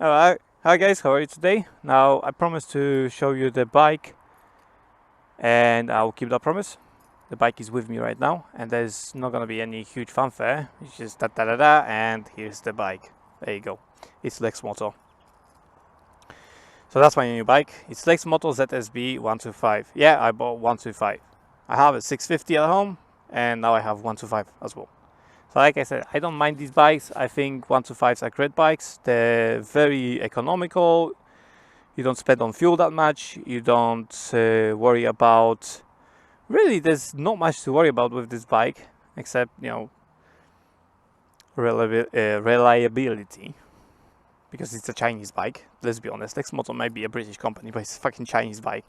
Alright, hi guys, how are you today? Now I promised to show you the bike and I'll keep that promise. The bike is with me right now and there's not gonna be any huge fanfare. It's just da da da da and here's the bike. There you go. It's Lex Moto. So that's my new bike. It's Lex Moto ZSB 125. Yeah, I bought 125. I have a 650 at home and now I have 125 as well. So like I said, I don't mind these bikes. I think 125s are great bikes. They're very economical. You don't spend on fuel that much. You don't worry about... Really, there's not much to worry about with this bike. Except, reliability. Because it's a Chinese bike. Let's be honest. Lex Moto might be a British company, but it's a fucking Chinese bike.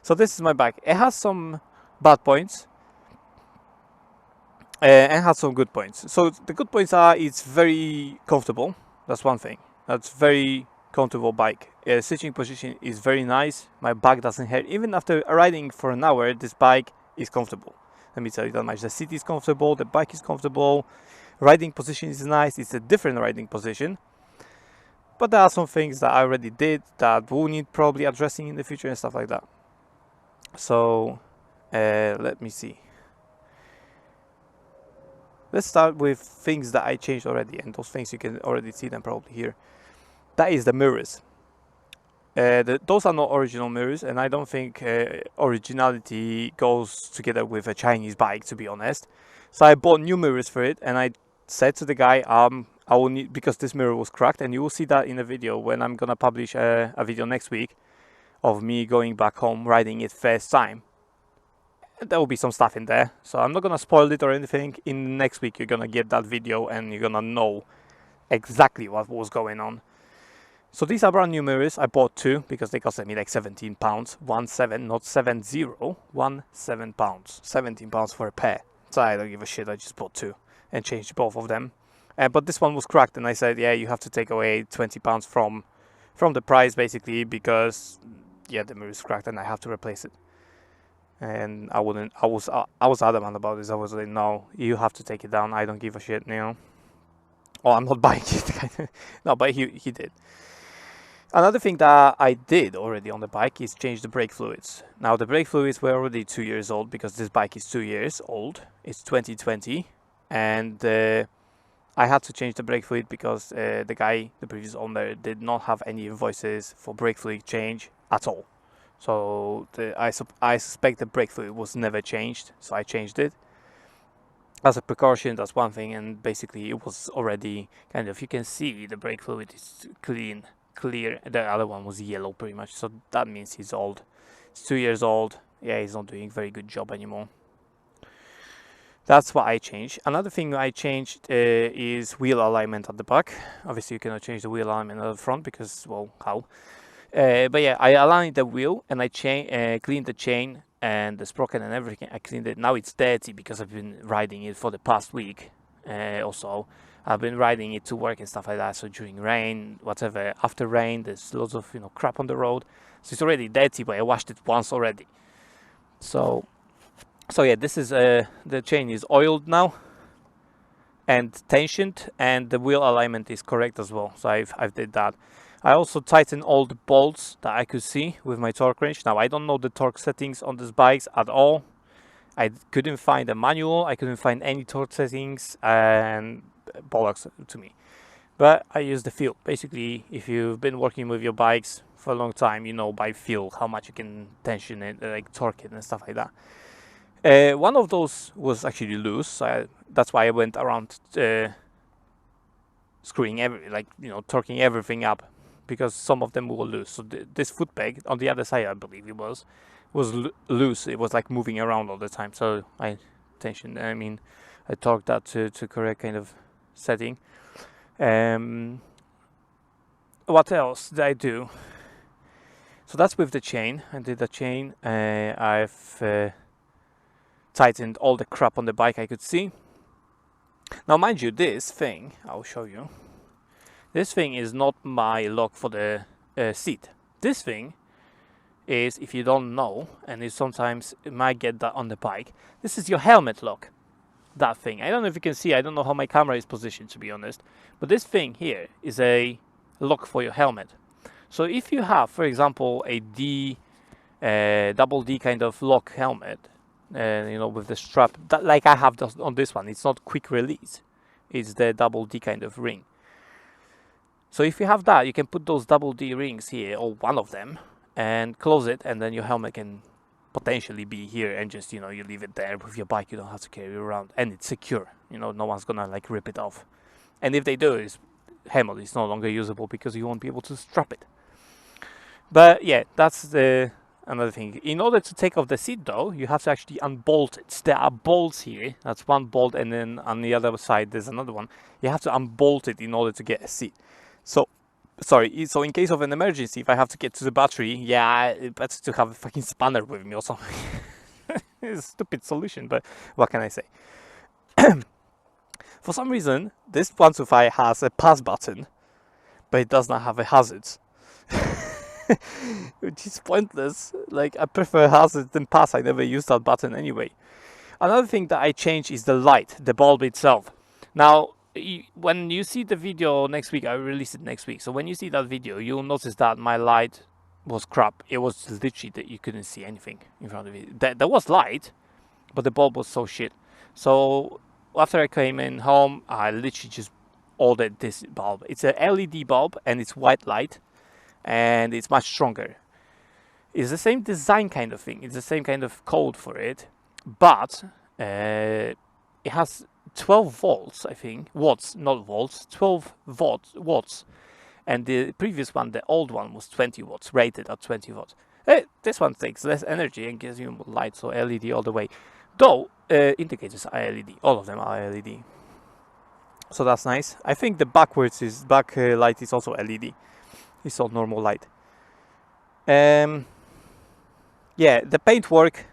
So this is my bike. It has some bad points. And has some good points. So the good points are it's very comfortable. That's one thing. That's very comfortable bike. Sitting position is very nice. My back doesn't hurt. Even after riding for an hour, this bike is comfortable. Let me tell you that much. The seat is comfortable. The bike is comfortable. Riding position is nice. It's a different riding position. But there are some things that I already did that will need probably addressing in the future and stuff like that. So let me see. Let's start with things that I changed already, and those things you can already see them probably here. That is the mirrors. Those are not original mirrors, and I don't think originality goes together with a Chinese bike, to be honest. So I bought new mirrors for it, and I said to the guy, I will need, because this mirror was cracked, and you will see that in the video when I'm gonna publish a video next week of me going back home riding it first time. There will be some stuff in there, so I'm not gonna spoil it or anything. In next week you're gonna get that video and you're gonna know exactly what was going on. So these are brand new mirrors. I bought two because they cost me like £17. 17, not 70, 17 pounds. 17 pounds for a pair. So I don't give a shit, I just bought two and changed both of them. But this one was cracked and I said, yeah, you have to take away £20 from the price basically, because yeah, the mirror is cracked and I have to replace it. And I was adamant about this. I was like, no, you have to take it down. I don't give a shit, Oh, I'm not buying it. No, but he did. Another thing that I did already on the bike is change the brake fluids. Now the brake fluids were already 2 years old because this bike is 2 years old. It's 2020, and I had to change the brake fluid because the previous owner, did not have any invoices for brake fluid change at all. So I suspect the brake fluid was never changed, so I changed it. As a precaution, that's one thing, and basically it was already kind of, you can see the brake fluid is clear. The other one was yellow pretty much, so that means he's old. It's 2 years old. Yeah, he's not doing a very good job anymore. That's what I changed. Another thing I changed is wheel alignment at the back. Obviously you cannot change the wheel alignment at the front because, well, how? But yeah, I aligned the wheel and I cleaned the chain and the sprocket and everything. I cleaned it. Now it's dirty because I've been riding it for the past week. Also, I've been riding it to work and stuff like that. So during rain, whatever, after rain, there's lots of crap on the road. So it's already dirty, but I washed it once already. So yeah, this is the chain is oiled now and tensioned, and the wheel alignment is correct as well. So I've did that. I also tightened all the bolts that I could see with my torque wrench. Now I don't know the torque settings on these bikes at all. I couldn't find a manual. I couldn't find any torque settings, and bollocks to me. But I use the feel. Basically, if you've been working with your bikes for a long time, you know by feel how much you can tension it, like torque it and stuff like that. One of those was actually loose, so that's why I went around screwing torquing everything up, because some of them were loose. So this foot peg on the other side, I believe it was loose. It was like moving around all the time. So I torqued that to correct kind of setting. What else did I do? So that's with the chain. I did the chain. I've tightened all the crap on the bike I could see. Now mind you, this thing, I'll show you. This thing is not my lock for the seat. This thing is, if you don't know, and it might get that on the bike, this is your helmet lock. That thing. I don't know if you can see, I don't know how my camera is positioned, to be honest. But this thing here is a lock for your helmet. So if you have, for example, a double D kind of lock helmet, you know, with the strap, that, like I have on this one, it's not quick release, it's the double D kind of ring. So if you have that, you can put those double D rings here, or one of them, and close it, and then your helmet can potentially be here, and just, you know, you leave it there with your bike, you don't have to carry it around, and it's secure, you know, no one's gonna like rip it off. And if they do, it's helmet is no longer usable because you won't be able to strap it. But yeah, that's the another thing. In order to take off the seat though, you have to actually unbolt it. There are bolts here, that's one bolt, and then on the other side there's another one. You have to unbolt it in order to get a seat. So so in case of an emergency, if I have to get to the battery, yeah, it's better to have a fucking spanner with me or something. It's a stupid solution, but what can I say? For some reason, this 125 has a pass button, but it does not have a hazards. Which is pointless. Like, I prefer hazards than pass. I never use that button anyway. Another thing that I changed is the light, the bulb itself. Now, when you see the video next week, I release it next week. So when you see that video, you'll notice that my light was crap. It was literally that you couldn't see anything in front of it. There was light, but the bulb was so shit. So after I came in home, I literally just ordered this bulb. It's a LED bulb and it's white light, and it's much stronger. It's the same design kind of thing. It's the same kind of code for it, but it has 12 volts, I think, watts, not volts, 12 watts, and the previous one, the old one, was 20 watts, rated at 20 watts. This one takes less energy and gives you more light, so LED all the way. Though, indicators are LED, all of them are LED. So that's nice. I think the back light is also LED. It's all normal light. Yeah, the paintwork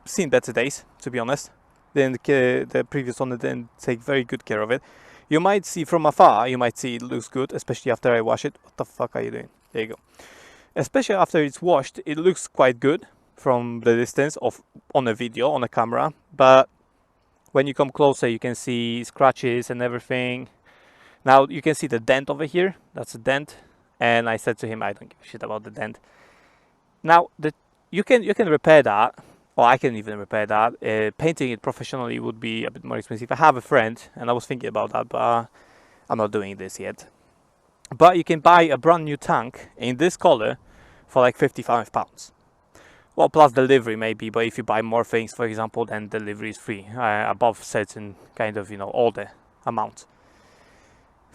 seen better days, to be honest. Then the previous one didn't take very good care of it. You might see from afar, you might see it looks good, especially after I wash it. What the fuck are you doing? There you go. Especially after it's washed, it looks quite good from the distance on a video, on a camera. But when you come closer, you can see scratches and everything. Now you can see the dent over here. That's a dent. And I said to him, I don't give a shit about the dent. Now you can repair that. Or I can even repair that. Painting it professionally would be a bit more expensive. I have a friend, and I was thinking about that, but I'm not doing this yet. But you can buy a brand new tank in this color for like £55. Well, plus delivery maybe, but if you buy more things, for example, then delivery is free above certain kind of, you know, order amount.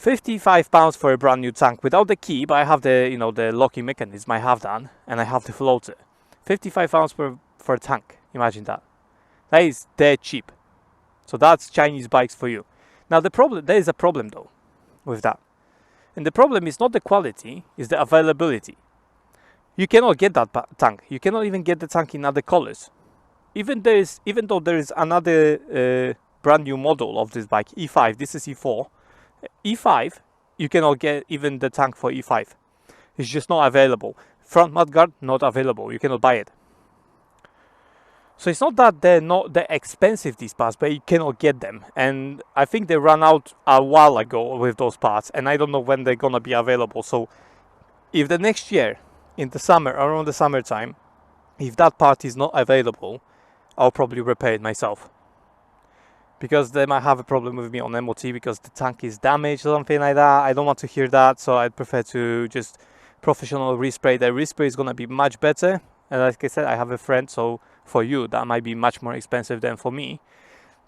£55 for a brand new tank without the key, but I have the, you know, the locking mechanism. I have that, and I have the floater. £55 for a tank. Imagine that. That is dead cheap. So that's Chinese bikes for you. Now there is a problem though with that, and the problem is not the quality, it's the availability. You cannot get that tank. You cannot even get the tank in other colors. Even though there is another brand new model of this bike, E5. This is E4. E5, you cannot get even the tank for E5. It's just not available. Front mudguard, not available. You cannot buy it. So it's not that they're not that expensive, these parts, but you cannot get them. And I think they ran out a while ago with those parts, and I don't know when they're gonna be available. So if the next year, in the summer, around the summertime, if that part is not available, I'll probably repair it myself. Because they might have a problem with me on MOT because the tank is damaged or something like that. I don't want to hear that, so I'd prefer to just professional respray. The respray is gonna be much better. And like I said, I have a friend, so for you that might be much more expensive than for me.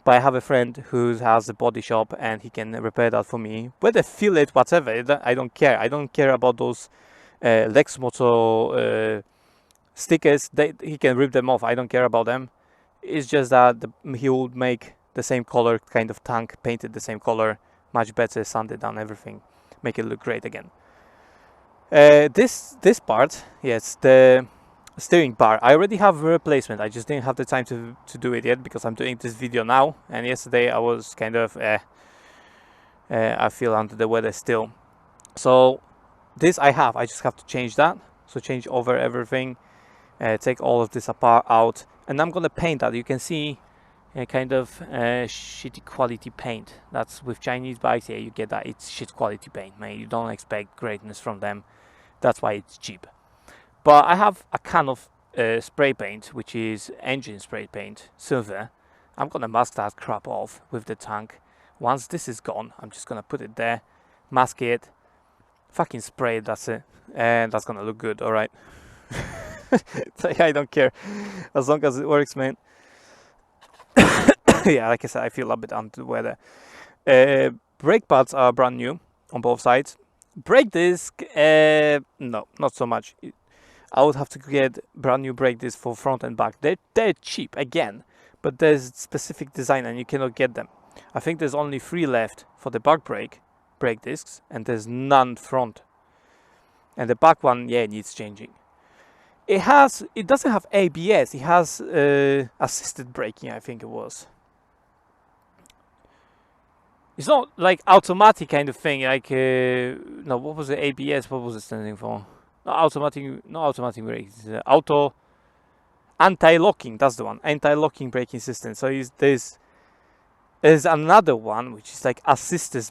But I have a friend who has a body shop and he can repair that for me. Whether fillet, whatever, I don't care. I don't care about those Lexmoto stickers. He can rip them off. I don't care about them. It's just that he would make the same color kind of tank, painted the same color, much better, sanded down everything, make it look great again. This part, yes, the steering bar, I already have a replacement. I just didn't have the time to do it yet because I'm doing this video now, and yesterday I was kind of I feel under the weather still. So this I just have to change that. So change over everything, take all of this apart out, and I'm gonna paint that. You can see kind of shitty quality paint. That's with Chinese bikes, yeah, you get that. It's shit quality paint, man. You don't expect greatness from them. That's why it's cheap. But I have a can of spray paint, which is engine spray paint, silver. I'm gonna mask that crap off with the tank. Once this is gone, I'm just gonna put it there, mask it, fucking spray it, that's it. And that's gonna look good, alright? I don't care. As long as it works, man. Yeah, like I said, I feel a bit under the weather. Brake pads are brand new on both sides. Brake disc, no, not so much. I would have to get brand new brake discs for front and back. They're cheap again, but there's specific design and you cannot get them. I think there's only 3 left for the back brake discs, and there's none front. And the back one, yeah, needs changing. It doesn't have ABS. It has assisted braking, I think it was. It's not like automatic kind of thing. Like no, what was the ABS? What was it standing for? Not automatic brakes. Auto anti-locking. That's the one. Anti-locking braking system. So there's another one which is like assisted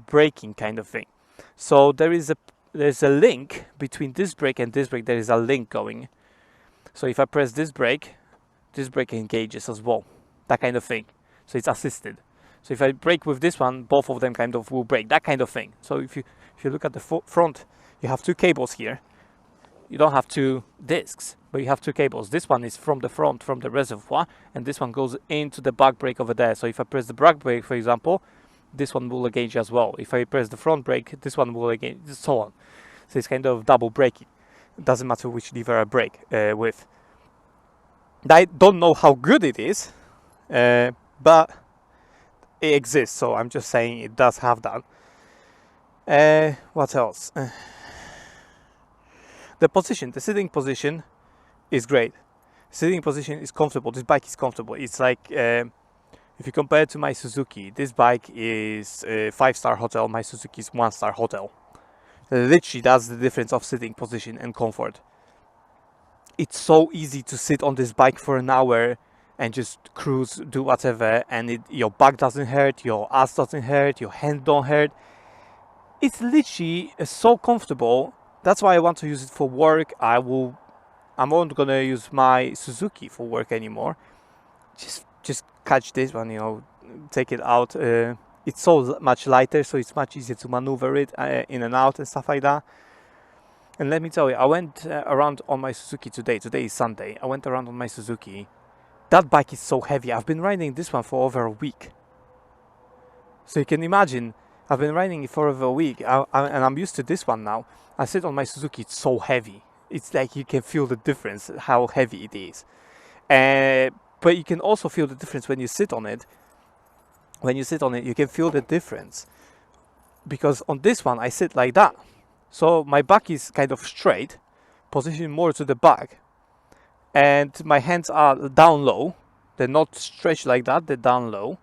braking kind of thing. So there's a link between this brake and this brake. There is a link going. So if I press this brake engages as well. That kind of thing. So it's assisted. So if I brake with this one, both of them kind of will brake. That kind of thing. So if you look at the front, you have 2 cables here. You don't have 2 discs, but you have 2 cables. This one is from the front, from the reservoir, and this one goes into the back brake over there. So if I press the back brake, for example, this one will engage as well. If I press the front brake, this one will engage, so on. So it's kind of double braking. It doesn't matter which lever I brake with. I don't know how good it is, but it exists, so I'm just saying it does have that. What else? The sitting position is great. Sitting position is comfortable. This bike is comfortable. It's like, if you compare it to my Suzuki, this bike is a 5-star hotel, my Suzuki is 1-star hotel. Literally, that's the difference of sitting position and comfort. It's so easy to sit on this bike for an hour and just cruise, do whatever, and your back doesn't hurt, your ass doesn't hurt, your hand don't hurt. It's literally so comfortable. That's why I want to use it for work. I'm not gonna use my Suzuki for work anymore. Just catch this one, you know, take it out. It's so much lighter, so it's much easier to maneuver it in and out and stuff like that. And let me tell you, I went around on my Suzuki today. Today is Sunday. I went around on my Suzuki. That bike is so heavy. I've been riding this one for over a week. So you can imagine, I've been riding it for over a week, and I'm used to this one now. I sit on my Suzuki, it's so heavy. It's like you can feel the difference, how heavy it is. But you can also feel the difference when you sit on it. When you sit on it, you can feel the difference. Because on this one, I sit like that. So my back is kind of straight, positioned more to the back. And my hands are down low. They're not stretched like that, they're down low.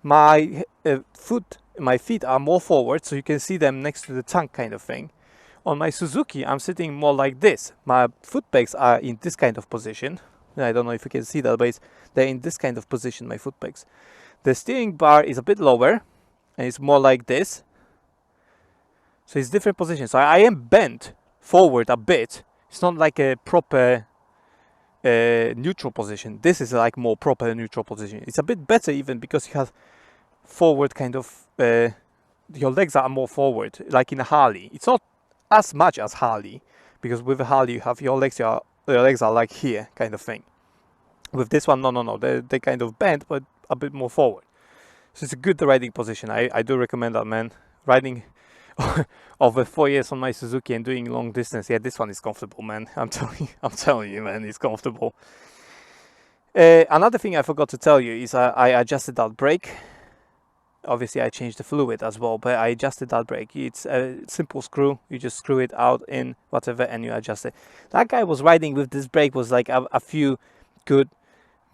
My feet are more forward, so you can see them next to the tank kind of thing. On my Suzuki, I'm sitting more like this. My foot pegs are in this kind of position. I don't know if you can see that, but they're in this kind of position, my foot pegs. The steering bar is a bit lower, and it's more like this. So it's different positions. So I am bent forward a bit. It's not like a proper neutral position. This is like more proper neutral position. It's a bit better even because you have forward kind of, your legs are more forward, like in a Harley. It's not as much as Harley, because with a Harley you have your legs are like here kind of thing. With this one, no, they kind of bent, but a bit more forward. So it's a good riding position. I do recommend that, man. Riding over 4 years on my Suzuki and doing long distance, yeah, this one is comfortable, man. I'm telling you, man, it's comfortable. Another thing I forgot to tell you is I adjusted that brake. Obviously I changed the fluid as well, but I adjusted that brake. It's a simple screw. You just screw it out in whatever and you adjust it. That guy was riding with this brake was like a few good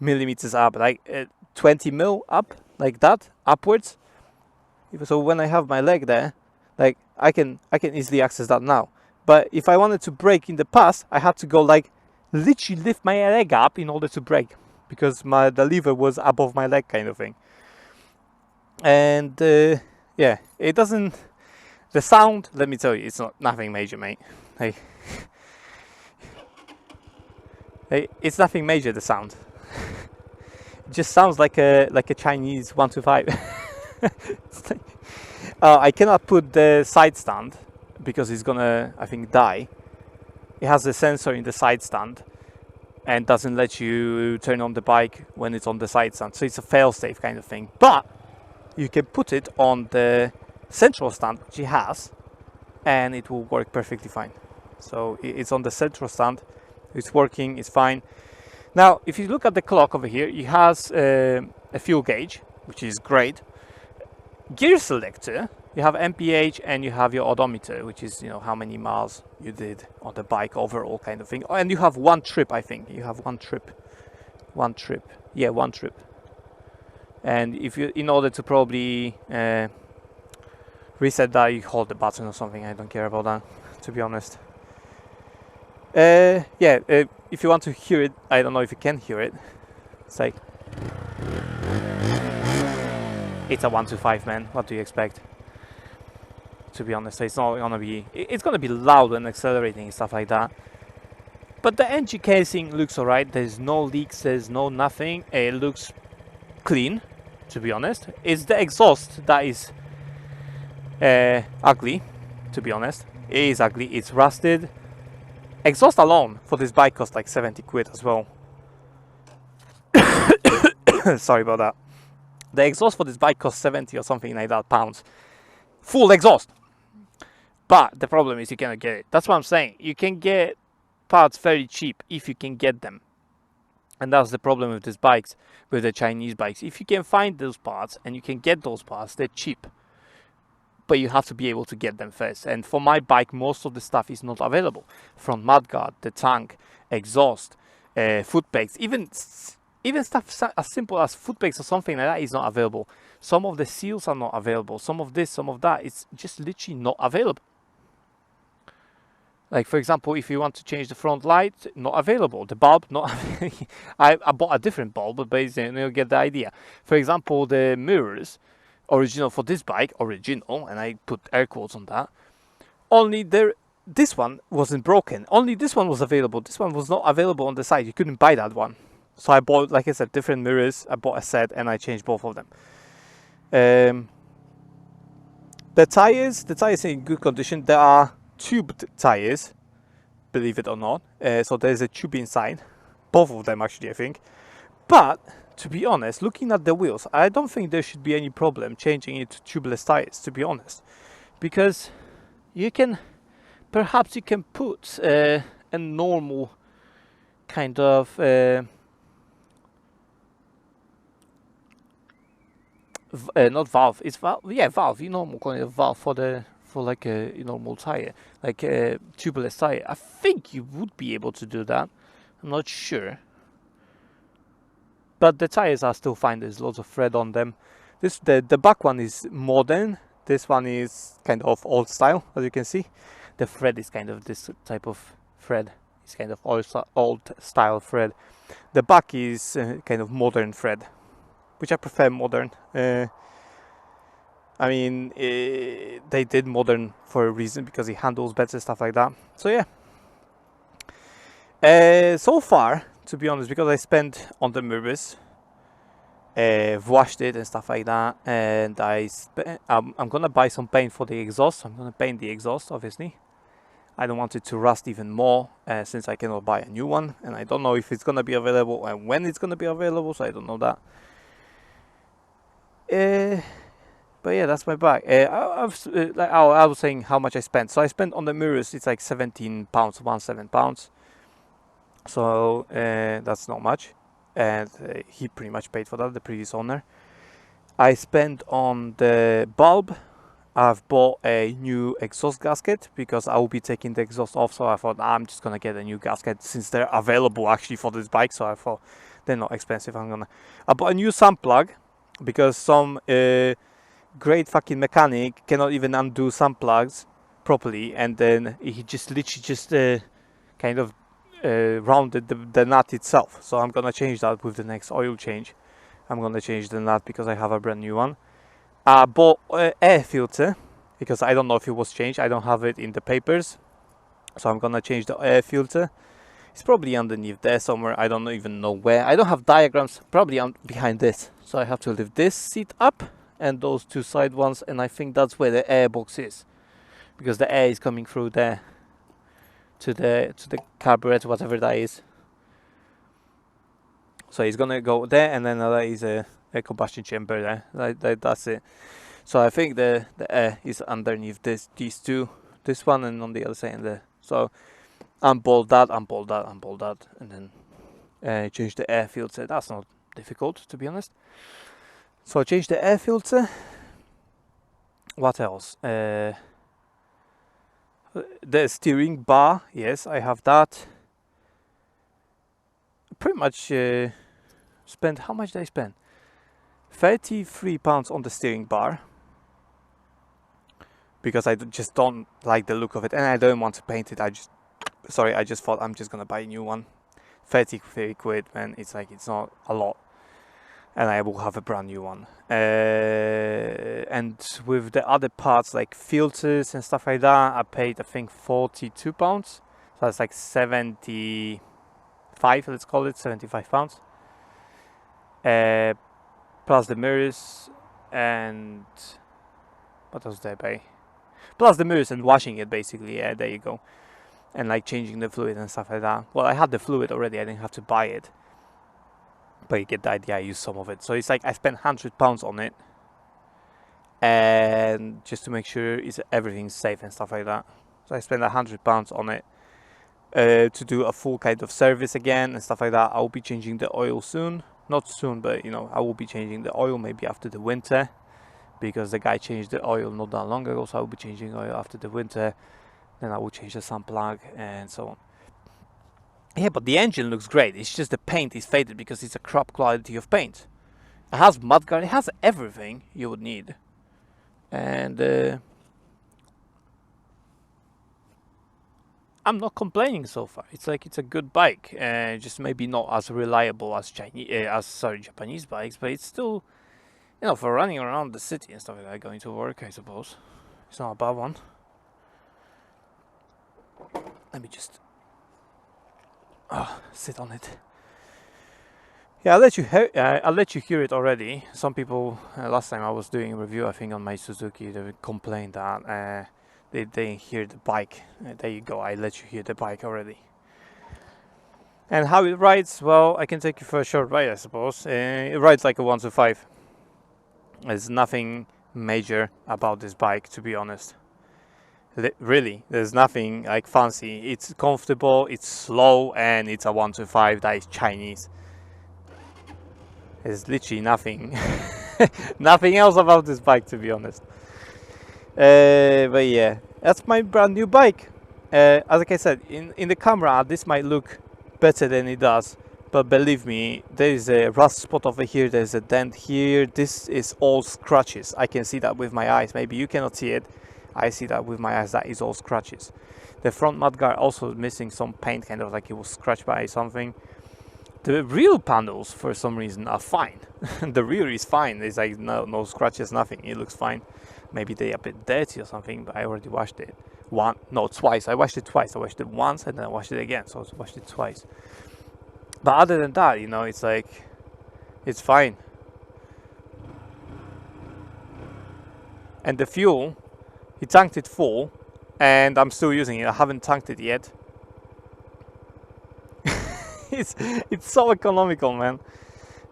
millimeters up, like 20 mil up, like that, upwards. So when I have my leg there, like I can easily access that now. But if I wanted to brake in the past, I had to go like literally lift my leg up in order to brake, because the lever was above my leg, kind of thing. And yeah, it doesn't. The sound, let me tell you, it's not nothing major, mate. Hey, it's nothing major. The sound, it just sounds like a Chinese 125. I cannot put the side stand because it's gonna, I think, die. It has a sensor in the side stand and doesn't let you turn on the bike when it's on the side stand. So it's a fail-safe kind of thing. But you can put it on the central stand, which it has, and it will work perfectly fine. So it's on the central stand. It's working. It's fine. Now, if you look at the clock over here, it has a fuel gauge, which is great. Gear selector, you have MPH and you have your odometer, which is, you know, how many miles you did on the bike overall, kind of thing. Oh, and you have one trip, I think. You have one trip. Yeah, one trip. And if you, in order to probably reset that, you hold the button or something. I don't care about that, to be honest. Yeah, if you want to hear it, I don't know if you can hear it. It's like, it's a 125, man. What do you expect? To be honest, it's not gonna be. It's gonna be loud and accelerating and stuff like that. But the engine casing looks alright. There's no leaks. There's no nothing. It looks clean. To be honest, it's the exhaust that is ugly. To be honest, it is ugly. It's rusted. Exhaust alone for this bike cost like 70 quid as well. Sorry about that. The exhaust for this bike costs 70 or something like that pounds. Full exhaust. But the problem is you cannot get it. That's what I'm saying. You can get parts very cheap if you can get them. And that's the problem with these bikes, with the Chinese bikes. If you can find those parts and you can get those parts, they're cheap. But you have to be able to get them first. And for my bike, most of the stuff is not available. Front mudguard, the tank, exhaust, foot pegs, even stuff as simple as foot pegs or something like that is not available. Some of the seals are not available. Some of this, some of that, it's just literally not available. Like, for example, if you want to change the front light, not available. The bulb, not available. I bought a different bulb, but basically you'll get the idea. For example, the mirrors, original for this bike, original, and I put air quotes on that, only this one wasn't broken. Only this one was available. This one was not available on the site. You couldn't buy that one. So I bought, like I said, different mirrors. I bought a set and I changed both of them. The tires are in good condition. There are tubed tires, believe it or not. So there's a tube inside. Both of them actually, I think. But to be honest, looking at the wheels, I don't think there should be any problem changing it to tubeless tires, to be honest. Because perhaps you can put a normal kind of not valve, it's valve, yeah, valve, you normal kind of valve for like a normal tire, like a tubeless tire. I think you would be able to do that. I'm not sure, but the tires are still fine. There's lots of thread on them. The back one is modern. This one is kind of old style, as you can see. The thread is kind of this type of thread. It's kind of old style thread. The back is kind of modern thread, which I prefer modern. I mean, they did modern for a reason, because it handles better, stuff like that. So yeah. So far, to be honest, because I spent on the mirrors, washed it and stuff like that, and I'm gonna buy some paint for the exhaust. I'm gonna paint the exhaust, obviously. I don't want it to rust even more, since I cannot buy a new one, and I don't know if it's gonna be available and when it's gonna be available, so I don't know that. But yeah, that's my bike. I was saying how much I spent. So I spent on the mirrors, it's like £17, £17. So that's not much, and he pretty much paid for that, the previous owner. I spent on the bulb. I've bought a new exhaust gasket because I will be taking the exhaust off, so I thought I'm just gonna get a new gasket since they're available actually for this bike. So I thought they're not expensive. I bought a new sump plug because some great fucking mechanic cannot even undo sump plugs properly, and then he just literally just kind of rounded the nut itself. So I'm gonna change that with the next oil change. I'm gonna change the nut because I have a brand new one. I bought air filter because I don't know if it was changed. I don't have it in the papers, so I'm gonna change the air filter. It's probably underneath there somewhere. I don't even know where. I don't have diagrams. Probably behind this. So I have to lift this seat up and those two side ones, and I think that's where the air box is, because the air is coming through there to the carburetor, whatever that is. So it's gonna go there, and then that is a combustion chamber there. That's it. So I think the air is underneath these two, this one and on the other side and there. So unbolt that, and then change the air filter. That's not difficult, to be honest. So change the air filter. What else? The steering bar. Yes, I have that. Pretty much spent. How much did I spend? £33 on the steering bar, because I just don't like the look of it, and I don't want to paint it. I just thought I'm just gonna buy a new one. 33 quid, man. It's like, it's not a lot, and I will have a brand new one. And with the other parts like filters and stuff like that, I paid, I think, £42. So that's like 75, let's call it £75. Plus the mirrors, and what else did I pay? Plus the mirrors and washing it, basically. Yeah, there you go. And like changing the fluid and stuff like that. Well, I had the fluid already, I didn't have to buy it, but you get the idea. I used some of it, so it's like I spent £100 on it, and just to make sure everything's safe and stuff like that. So I spent £100 on it to do a full kind of service again and stuff like that. I will be changing the oil soon. Not soon, but you know, I will be changing the oil maybe after the winter, because the guy changed the oil not that long ago. So I will be changing oil after the winter. Then I will change the sun plug and so on. Yeah, but the engine looks great. It's just the paint is faded because it's a crap quality of paint. It has mudguard. It has everything you would need. And I'm not complaining so far. It's like, it's a good bike, just maybe not as reliable as Japanese bikes, but it's still, you know, for running around the city and stuff like that, going to work, I suppose. It's not a bad one. Let me just sit on it. Yeah, I'll let you hear it already. Some people, last time I was doing a review, I think, on my Suzuki, they complained that they didn't hear the bike. There you go, I let you hear the bike already. And how it rides, well, I can take you for a short ride, I suppose. It rides like a 125. There's nothing major about this bike, to be honest. Really, there's nothing like fancy. It's comfortable, it's slow, and it's a 125 that is Chinese. There's literally nothing nothing else about this bike, to be honest. But yeah, that's my brand new bike. As like I said, in the camera this might look better than it does, but believe me, there is a rust spot over here, there's a dent here. This is all scratches. I can see that with my eyes. Maybe you cannot see it. I see that with my eyes. That is all scratches. The front mudguard also missing some paint, kind of like it was scratched by something. The rear panels, for some reason, are fine. The rear is fine. There's like no scratches, nothing. It looks fine. Maybe they're a bit dirty or something, but I already washed it twice. I washed it twice. I washed it once and then I washed it again, so I washed it twice. But other than that, you know, it's like, it's fine. And the fuel, he tanked it full, and I'm still using it. I haven't tanked it yet. It's so economical, man.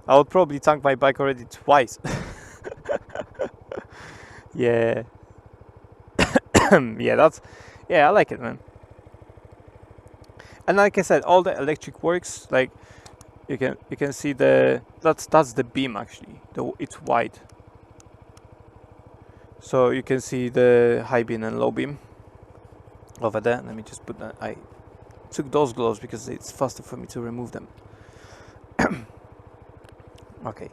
I would probably tank my bike already twice. Yeah. Yeah, I like it, man. And like I said, all the electric works. Like you can see that's the beam actually. It's white. So you can see the high beam and low beam over there. Let me just put that. I took those gloves because it's faster for me to remove them. Okay.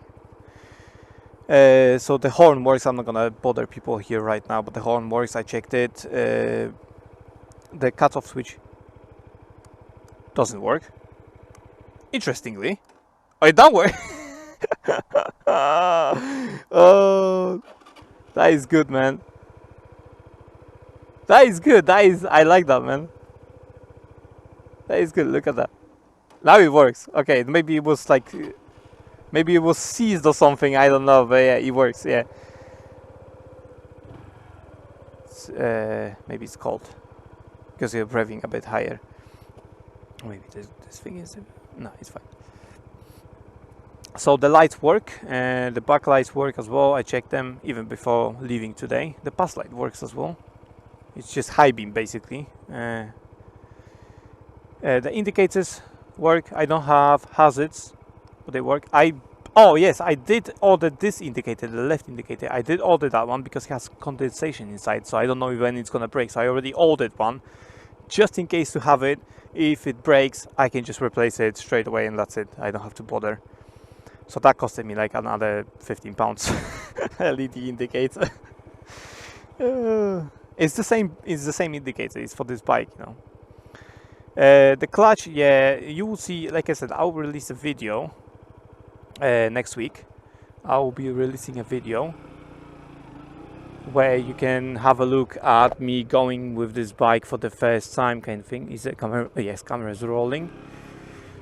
So the horn works. I'm not gonna bother people here right now, but the horn works. I checked it. The cutoff switch. doesn't work. Interestingly. Oh, it don't work. Oh, that is good, man. That is good. I like that, man. That is good. Look at that. Now it works. Okay, maybe it was like, maybe it was seized or something. I don't know, but yeah, it works. Yeah. Maybe it's cold because you're revving a bit higher. Maybe this thing is. No, it's fine. So the lights work, and the back lights work as well. I checked them even before leaving today. The pass light works as well. It's just high beam basically. The indicators work. I don't have hazards, but they work. Oh yes, I did order this indicator, the left indicator. I did order that one because it has condensation inside, so I don't know when it's gonna break. So I already ordered one, just in case to have it. If it breaks, I can just replace it straight away, and that's it. I don't have to bother. So that costed me like another £15. LED indicator. It's the same. It's the same indicator. It's for this bike, you know. The clutch, yeah, you will see. Like I said, I'll release a video next week. I will be releasing a video where you can have a look at me going with this bike for the first time, kind of thing. Is it camera? Yes, camera is rolling.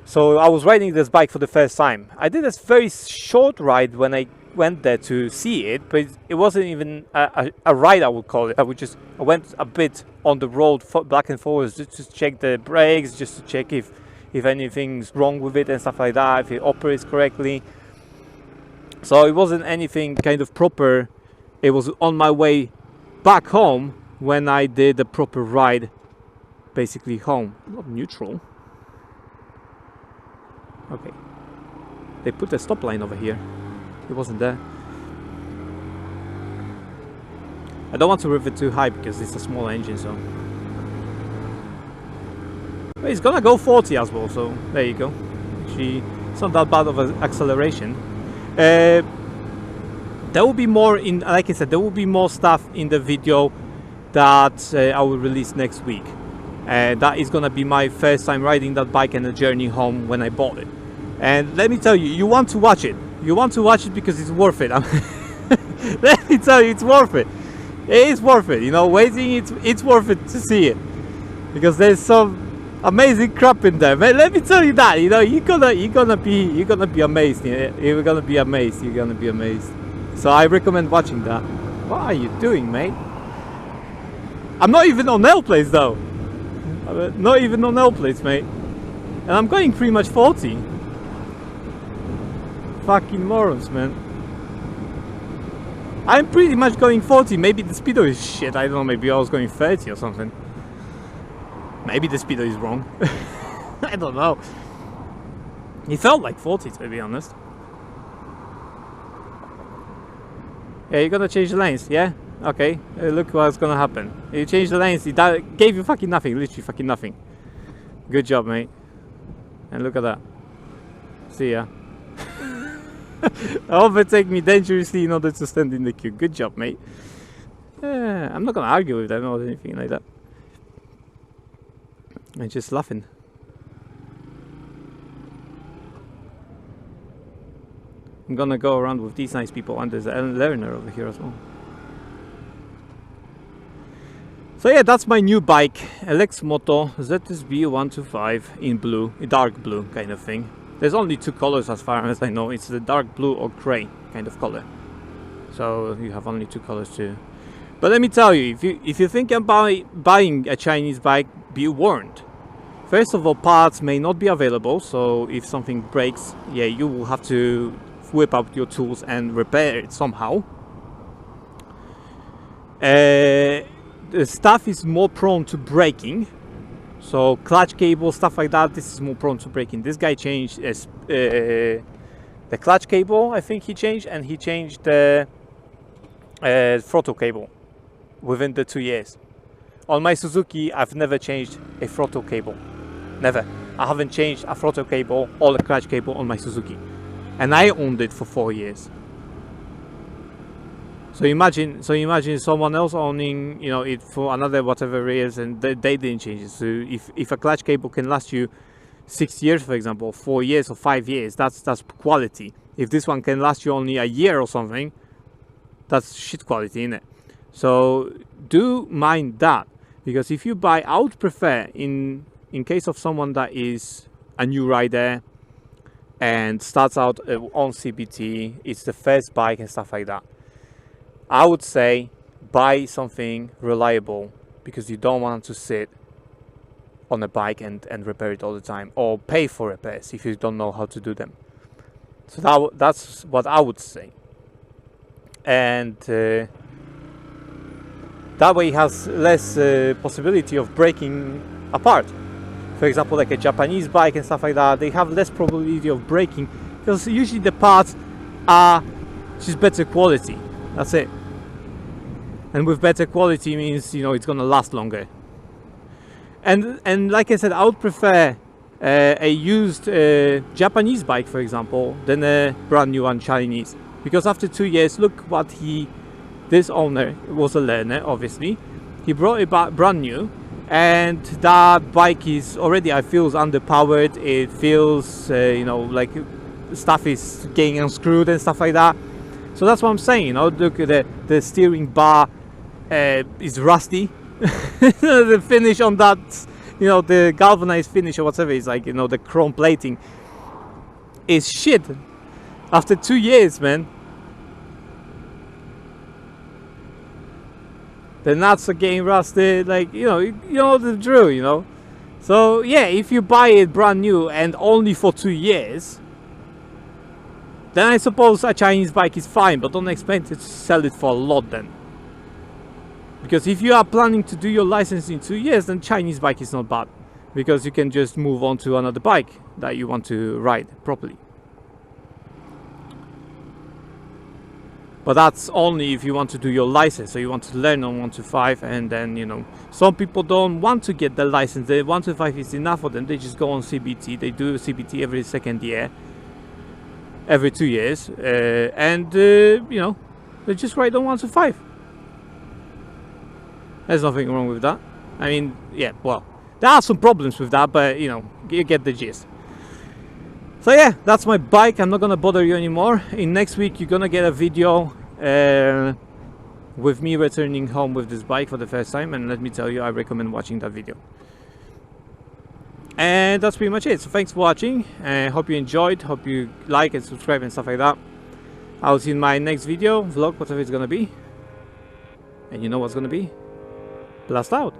So I was riding this bike for the first time. I did a very short ride when I went there to see it, but it wasn't even a ride, I would call it. I went a bit on the road back and forwards just to check the brakes, just to check if anything's wrong with it and stuff like that, if it operates correctly. So it wasn't anything kind of proper. It was on my way back home when I did the proper ride, basically home. Not neutral. Okay. They put a stop line over here. It wasn't there. I don't want to rev it too high because it's a small engine, so. But it's gonna go 40 as well, so there you go. Actually, it's not that bad of an acceleration. There will be more in, like I said, there will be more stuff in the video that I will release next week. That is gonna be my first time riding that bike and the journey home when I bought it. And let me tell you, you want to watch it. You want to watch it because it's worth it. Let me tell you, it's worth it. It is worth it. You know, waiting, it's worth it to see it because there's some amazing crap in there. Man, let me tell you that. You know, you're gonna be amazed. You're gonna be amazed. You're gonna be amazed. So I recommend watching that. What are you doing, mate? I'm not even on L plates though. Not even on L plates, mate. And I'm going pretty much 40. Fucking morons, man. I'm pretty much going 40. Maybe the speedo is shit. I don't know. Maybe I was going 30 or something. Maybe the speedo is wrong. I don't know. It felt like 40, to be honest. Yeah, you're gonna change the lanes, yeah? Okay, look what's gonna happen. You change the lanes, it gave you fucking nothing, literally fucking nothing. Good job, mate. And look at that. See ya. Overtake me dangerously in order to stand in the queue. Good job, mate. I'm not gonna argue with them or anything like that. I'm just laughing. I'm gonna go around with these nice people, and there's a learner over here as well. So yeah, that's my new bike, Lexmoto ZSB125 in blue, a dark blue kind of thing. There's only two colors as far as I know. It's the dark blue or grey kind of color. So you have only two colors too. But let me tell you, if you think about buying a Chinese bike, be warned. First of all, parts may not be available, so if something breaks, yeah, you will have to whip out your tools and repair it somehow. The stuff is more prone to breaking, so clutch cable, stuff like that, this is more prone to breaking. This guy changed the clutch cable, I think he changed, and he changed the throttle cable within the 2 years. On my Suzuki, I've never changed a throttle cable. Never. I haven't changed a throttle cable or a clutch cable on my Suzuki. And I owned it for 4 years. So imagine someone else owning, you know, it for another whatever years, and they didn't change it. So if a clutch cable can last you 6 years, for example, 4 years or 5 years, that's quality. If this one can last you only a year or something, that's shit quality, innit? So do mind that, because if you buy, I would prefer, in case of someone that is a new rider and starts out on CBT, it's the first bike and stuff like that, I would say buy something reliable, because you don't want to sit on a bike and repair it all the time, or pay for repairs if you don't know how to do them. So that's what I would say. And that way it has less possibility of breaking apart. For example, like a Japanese bike and stuff like that, they have less probability of breaking, because usually the parts are just better quality. That's it. And with better quality means, you know, it's gonna last longer. And like I said, I would prefer a used Japanese bike, for example, than a brand new one Chinese. Because after 2 years, look what this owner was a learner, obviously. He brought it back brand new, and that bike is already, I feel, underpowered. It feels, you know, like stuff is getting unscrewed and stuff like that. So that's what I'm saying, you know, look at the steering bar is rusty. The finish on that, you know, the galvanized finish or whatever is, like, you know, the chrome plating is shit after 2 years, man. The nuts are getting rusted, like, you know the drill, you know. So yeah, if you buy it brand new and only for 2 years, then I suppose a Chinese bike is fine, but don't expect to sell it for a lot then. Because if you are planning to do your license in 2 years, then Chinese bike is not bad, because you can just move on to another bike that you want to ride properly. But that's only if you want to do your license, so you want to learn on 125, and then, you know, some people don't want to get the license. The 125 is enough for them. They just go on CBT. They do CBT every second year, every 2 years, and you know, they just ride on 125. There's nothing wrong with that. I mean, yeah, well, there are some problems with that, but, you know, you get the gist. So yeah, that's my bike. I'm not gonna bother you anymore. In next week, you're gonna get a video with me returning home with this bike for the first time, and let me tell you, I recommend watching that video. And that's pretty much it. So thanks for watching. Hope you enjoyed. Hope you like and subscribe and stuff like that. I'll see you in my next video, vlog, whatever it's gonna be. And you know what's gonna be? Blast out.